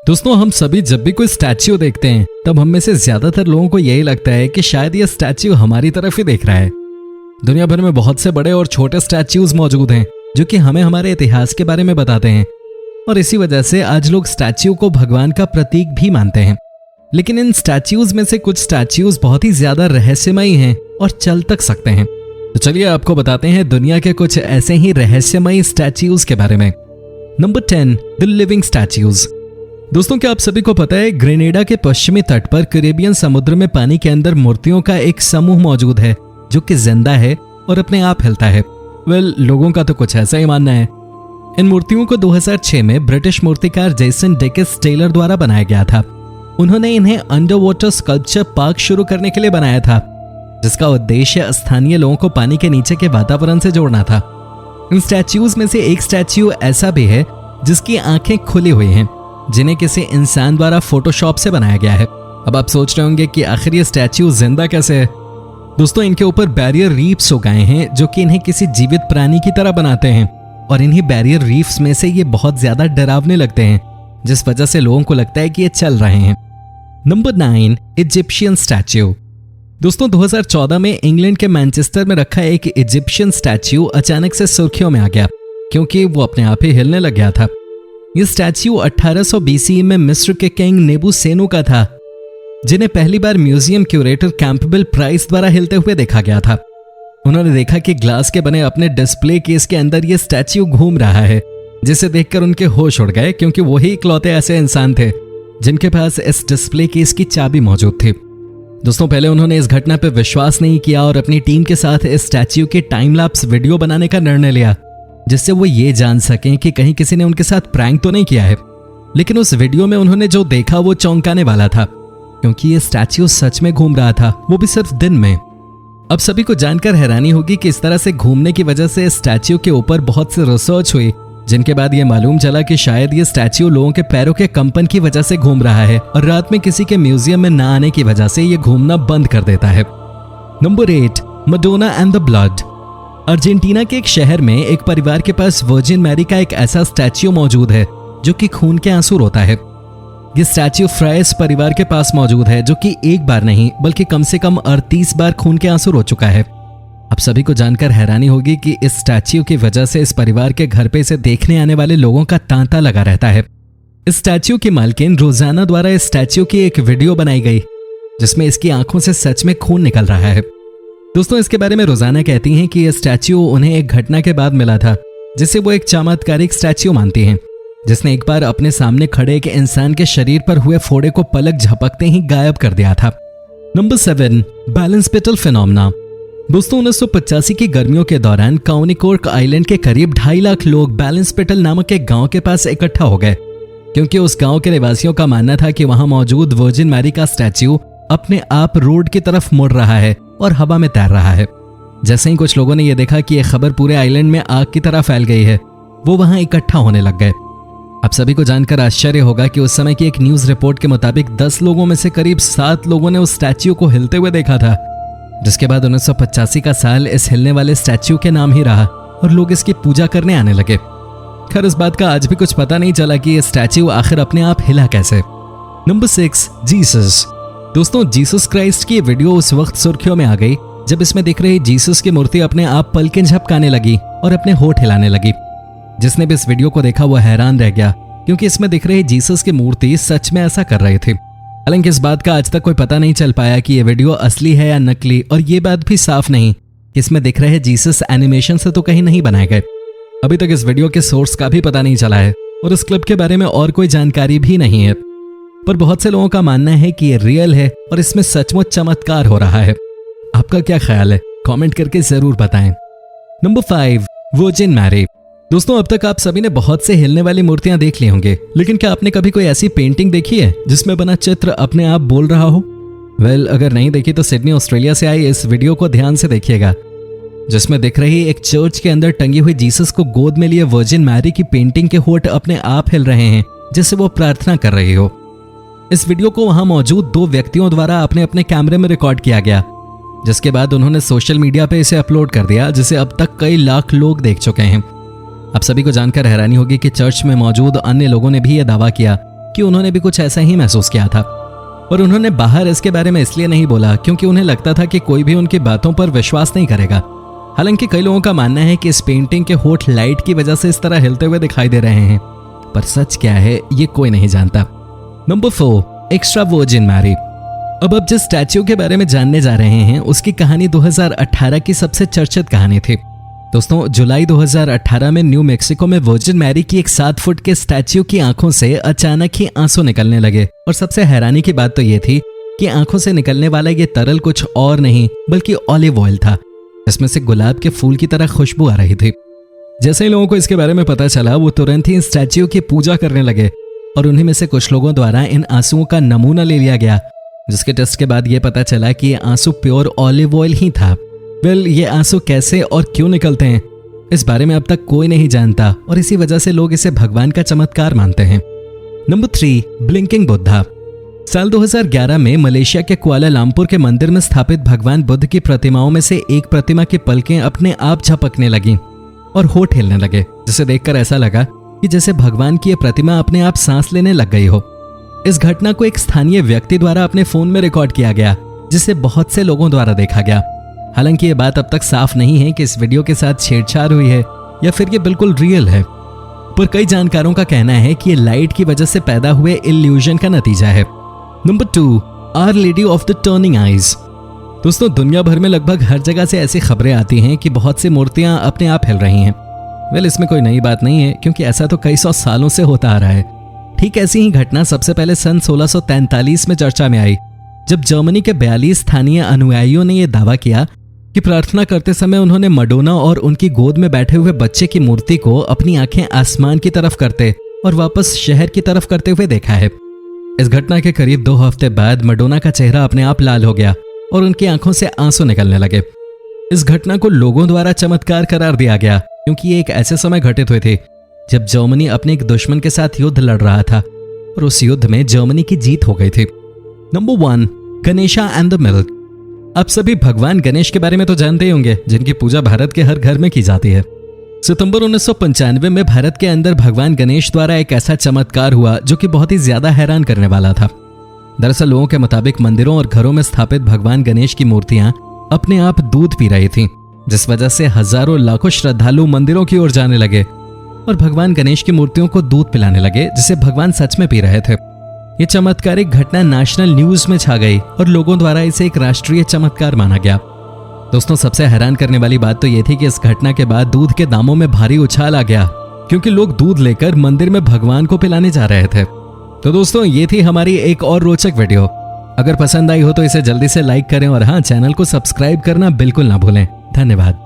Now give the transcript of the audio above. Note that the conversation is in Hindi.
दोस्तों, हम सभी जब भी कोई स्टैच्यू देखते हैं तब हम में से ज्यादातर लोगों को यही लगता है कि शायद ये स्टैच्यू हमारी तरफ ही देख रहा है। दुनिया भर में बहुत से बड़े और छोटे स्टैच्यूज मौजूद हैं जो कि हमें हमारे इतिहास के बारे में बताते हैं, और इसी वजह से आज लोग स्टैच्यू को भगवान का प्रतीक भी मानते हैं। लेकिन इन स्टैच्यूज में से कुछ स्टैच्यूज बहुत ही ज्यादा रहस्यमयी हैं और चल तक सकते हैं। तो चलिए आपको बताते हैं दुनिया के कुछ ऐसे ही रहस्यमयी स्टैच्यूज के बारे में। Number 10, the living statues. दोस्तों, क्या आप सभी को पता है ग्रेनेडा के पश्चिमी तट पर कैरेबियन समुद्र में पानी के अंदर मूर्तियों का एक समूह मौजूद है जो कि जिंदा है और अपने आप हिलता है। लोगों का तो कुछ ऐसा ही मानना है। इन मूर्तियों को 2006 में ब्रिटिश मूर्तिकार जेसन डेकिस टेलर द्वारा बनाया गया था। उन्होंने इन्हें अंडर वाटर स्कल्पचर पार्क शुरू करने के लिए बनाया था, जिसका उद्देश्य स्थानीय लोगों को पानी के नीचे के वातावरण से जोड़ना था। इन स्टैच्यूज में से एक स्टैच्यू ऐसा भी है जिसकी आंखें खुली हुई हैं, जिन्हें किसी इंसान द्वारा फोटोशॉप से बनाया गया है। अब आप सोच रहे होंगे कि आखिर ये स्टैच्यू जिंदा कैसे है। दोस्तों, इनके ऊपर बैरियर रीफ्स उगाए हैं जो कि इन्हें किसी जीवित प्राणी की तरह बनाते हैं, और इन्हीं बैरियर रीफ्स में से ये बहुत ज्यादा डरावने लगते हैं, जिस वजह से लोगों को लगता है कि ये चल रहे हैं। Number 9, Egyptian statue. दोस्तों, 2014 में इंग्लैंड के मैनचेस्टर में रखा एक इजिप्शियन स्टैच्यू अचानक से सुर्खियों में आ गया क्योंकि वो अपने आप ही हिलने लग गया था। ये स्टैच्यू 1800 BCE में मिस्र के किंग नेबूसेनु का था, जिन्हें पहली बार म्यूजियम क्यूरेटर कैंपबेल प्राइस द्वारा हिलते हुए देखा गया था। उन्होंने देखा कि ग्लास के बने अपने डिस्प्ले केस के अंदर ये स्टैच्यू घूम रहा है, जिसे देखकर उनके होश उड़ गए क्योंकि वही इकलौते ऐसे इंसान थे जिनके पास इस डिस्प्ले केस की चाबी मौजूद थी। दोस्तों, पहले उन्होंने इस घटना पर विश्वास नहीं किया और अपनी टीम के साथ इस स्टैच्यू के टाइम लैप्स वीडियो बनाने का निर्णय लिया, जिससे वो ये जान सकें कि कहीं किसी ने उनके साथ प्रैंक तो नहीं किया है। लेकिन उस वीडियो में उन्होंने जो देखा वो चौंकाने वाला था, क्योंकि ये स्टैच्यू सच में घूम रहा था, वो भी सिर्फ दिन में। अब सभी को जानकर हैरानी होगी कि इस तरह से घूमने की वजह से स्टैच्यू के ऊपर बहुत सी रिसर्च हुई, जिनके बाद ये मालूम चला कि शायद ये स्टैच्यू लोगों के पैरों के कंपन की वजह से घूम रहा है और रात में किसी के म्यूजियम में ना आने की वजह से ये घूमना बंद कर देता है। Number 8, Madonna and the blood. Argentina के एक शहर में एक परिवार के पास वर्जिन मैरी का एक ऐसा स्टैच्यू मौजूद है जो कि खून के आंसू रोता है। ये स्टैच्यू फ्राइस परिवार के पास मौजूद है, जो कि एक बार नहीं बल्कि कम से कम 38 बार खून के आंसू रो चुका है। अब सभी को जानकर हैरानी होगी कि इस स्टैच्यू की वजह से इस परिवार के घर पे इसे देखने आने वाले लोगों का तांता लगा रहता है। इस स्टैच्यू की मालकिन रोजाना द्वारा इस स्टैच्यू की एक वीडियो बनाई गई जिसमें इसकी आंखों से सच में खून निकल रहा है। दोस्तों, इसके बारे में रोजाना कहती हैं कि यह स्टैच्यू उन्हें एक घटना के बाद मिला था, जिसे वो एक चमत्कारिक स्टैच्यू मानती हैं, जिसने एक बार अपने सामने खड़े एक इंसान के शरीर पर हुए फोड़े को पलक झपकते ही गायब कर दिया था। नंबर 7, बैलेंस पिटल फिनोमेना। दोस्तों, 1985 की गर्मियों के दौरान काउनिकोर्क आइलैंड के करीब 2.5 लाख लोग बैलेंस पिटल नामक एक गांव के पास इकट्ठा हो गए, क्योंकि उस गांव के निवासियों का मानना था कि वहां मौजूद वर्जिन मैरी का स्टैच्यू अपने आप रोड की तरफ मुड़ रहा है और हवा में तैर रहा है। जैसे ही कुछ लोगों ने यह देखा कि यह खबर पूरे आइलैंड में आग की तरह फैल गई है, वो वहां इकट्ठा होने लग गए। अब सभी को जानकर आश्चर्य होगा कि उस समय की एक न्यूज रिपोर्ट के मुताबिक 10 लोगों में से करीब 7 लोगों ने उस स्टैच्यू को हिलते हुए देखा था, जिसके बाद 1985 का साल इस हिलने वाले स्टैच्यू के नाम ही रहा और लोग इसकी पूजा करने आने लगे। खैर, इस बात का आज भी कुछ पता नहीं चला कि यह स्टैच्यू आखिर अपने आप हिला कैसे। Number 6, Jesus. दोस्तों, जीसस क्राइस्ट की वीडियो उस वक्त सुर्खियों में आ गई जब इसमें दिख रही जीसस की मूर्ति अपने आप पलकें झपकाने लगी और अपने होठ हिलाने लगी। जिसने भी इस वीडियो को देखा वो हैरान रह गया, क्योंकि इसमें दिख रही जीसस की मूर्ति सच में ऐसा कर रही थी। हालांकि इस बात का आज तक कोई पता नहीं चल पाया कि यह वीडियो असली है या नकली, और ये बात भी साफ नहीं कि इसमें दिख रहे जीसस एनिमेशन से तो कहीं नहीं बनाए गए। अभी तक इस वीडियो के सोर्स का भी पता नहीं चला है और इस क्लिप के बारे में और कोई जानकारी भी नहीं है, पर बहुत से लोगों का मानना है कि ये रियल है और इसमें सचमुच चमत्कार हो रहा है। आपका क्या ख्याल है? कमेंट करके जरूर बताएं। Number 5, virgin Mary. दोस्तों, अब तक आप सभी ने बहुत से हिलने वाली मूर्तियां देख ली होंगे, लेकिन क्या आपने कभी कोई ऐसी पेंटिंग देखी है जिसमें बना चित्र अपने आप बोल रहा हो? अगर नहीं देखी तो सिडनी ऑस्ट्रेलिया से आई इस वीडियो को ध्यान से देखिएगा, जिसमें दिख रही एक चर्च के अंदर टंगी हुई जीसस को गोद में लिए वर्जिन मैरी की पेंटिंग के होठ अपने आप हिल रहे हैं, जैसे वो प्रार्थना कर रही हो। इस वीडियो को वहां मौजूद 2 व्यक्तियों द्वारा अपने अपने कैमरे में रिकॉर्ड किया गया, जिसके बाद उन्होंने सोशल मीडिया पे इसे अपलोड कर दिया, जिसे अब तक कई लाख लोग देख चुके हैं। अब सभी को जानकर हैरानी होगी कि चर्च में मौजूद अन्य लोगों ने भी यह दावा किया कि उन्होंने भी कुछ ऐसा ही महसूस किया था, और उन्होंने बाहर इसके बारे में इसलिए नहीं बोला क्योंकि उन्हें लगता था कि कोई भी उनकी बातों पर विश्वास नहीं करेगा। हालांकि कई लोगों का मानना है कि इस पेंटिंग के होठ लाइट की वजह से इस तरह हिलते हुए दिखाई दे रहे हैं, पर सच क्या है ये कोई नहीं जानता। Number 4, extra virgin Mary. अब जिस स्टैच्यू के बारे में जानने जा रहे हैं उसकी कहानी 2018 की सबसे चर्चित कहानी थी। दोस्तों, जुलाई 2018 में न्यू मैक्सिको में वर्जिन मैरी की एक 7 फुट के स्टैच्यू की आंखों से अचानक ही आंसू निकलने लगे, और सबसे हैरानी की बात तो ये थी कि आंखों से निकलने वाला ये तरल कुछ और नहीं बल्कि ऑलिव ऑयल था, जिसमें से गुलाब के फूल की तरह खुशबू आ रही थी। जैसे ही लोगों को इसके बारे में पता चला वो तुरंत ही इन स्टैच्यू की पूजा करने लगे, और उन्हीं में से कुछ लोगों द्वारा इन आंसुओं का नमूना ले लिया गया, जिसके टेस्ट के बाद ये पता चला कि ये आंसू प्योर ऑलिव ऑयल ही था। ये आंसू कैसे और क्यों निकलते हैं इस बारे में अब तक कोई नहीं जानता, और इसी वजह से लोग इसे भगवान का चमत्कार मानते हैं। Number 3, blinking Buddha. साल 2011 में मलेशिया के कुआलालंपुर के मंदिर में स्थापित भगवान बुद्ध की प्रतिमाओं में से एक प्रतिमा की पलकें अपने आप झपकने लगीं और होठ हिलने लगे, जिसे देखकर ऐसा लगा कि जैसे भगवान की यह प्रतिमा अपने आप सांस लेने लग गई हो। इस घटना को एक स्थानीय व्यक्ति द्वारा अपने फोन में रिकॉर्ड किया गया, जिसे बहुत से लोगों द्वारा देखा गया। हालांकि ये बात अब तक साफ नहीं है कि इस वीडियो के साथ छेड़छाड़ हुई है या फिर ये बिल्कुल रियल है, पर कई जानकारों का कहना है कि ये लाइट की वजह से पैदा हुए इल्यूजन का नतीजा है। Number 2, our lady of the turning eyes. दोस्तों, दुनिया भर में लगभग हर जगह से ऐसी खबरें आती हैं कि बहुत सी मूर्तियां अपने आप हिल रही हैं। इसमें कोई नई बात नहीं है क्योंकि ऐसा तो कई सौ सालों से होता आ रहा है। ठीक ऐसी ही घटना सबसे पहले सन 1643 में चर्चा में आई, जब जर्मनी के 42 स्थानीय अनुयायियों ने यह दावा किया कि प्रार्थना करते समय उन्होंने मडोना और उनकी गोद में बैठे हुए बच्चे की मूर्ति को अपनी आंखें आसमान की तरफ करते और वापस शहर की तरफ करते हुए देखा है। इस घटना के करीब 2 हफ्ते बाद मडोना का चेहरा अपने आप लाल हो गया और उनकी आंखों से आंसू निकलने लगे। इस घटना को लोगों द्वारा चमत्कार करार दिया गया क्योंकि ये एक ऐसे समय घटित हुए थे जब जर्मनी अपने एक दुश्मन के साथ युद्ध लड़ रहा था और उस युद्ध में जर्मनी की जीत हो गई थी। Number 1, Ganesha and the milk. आप सभी भगवान गणेश के बारे में तो जानते ही होंगे, जिनकी पूजा भारत के हर घर में की जाती है। सितंबर 1995 में भारत के अंदर भगवान गणेश द्वारा एक ऐसा चमत्कार हुआ जो कि बहुत ही ज्यादा हैरान करने वाला था। दरअसल लोगों के मुताबिक मंदिरों और घरों में स्थापित भगवान गणेश की मूर्तियां अपने आप दूध पी रही थीं, जिस वजह से हजारों लाखों श्रद्धालु मंदिरों की ओर जाने लगे और भगवान गणेश की मूर्तियों को दूध पिलाने लगे, जिसे भगवान सच में पी रहे थे। ये चमत्कारिक घटना नेशनल न्यूज में छा गई और लोगों द्वारा इसे एक राष्ट्रीय चमत्कार माना गया। दोस्तों, सबसे हैरान करने वाली बात तो ये थी कि इस घटना के बाद दूध के दामों में भारी उछाल आ गया क्योंकि लोग दूध लेकर मंदिर में भगवान को पिलाने जा रहे थे। तो दोस्तों, ये थी हमारी एक और रोचक वीडियो। अगर पसंद आई हो तो इसे जल्दी से लाइक करें और हाँ, चैनल को सब्सक्राइब करना बिल्कुल ना भूलें। धन्यवाद।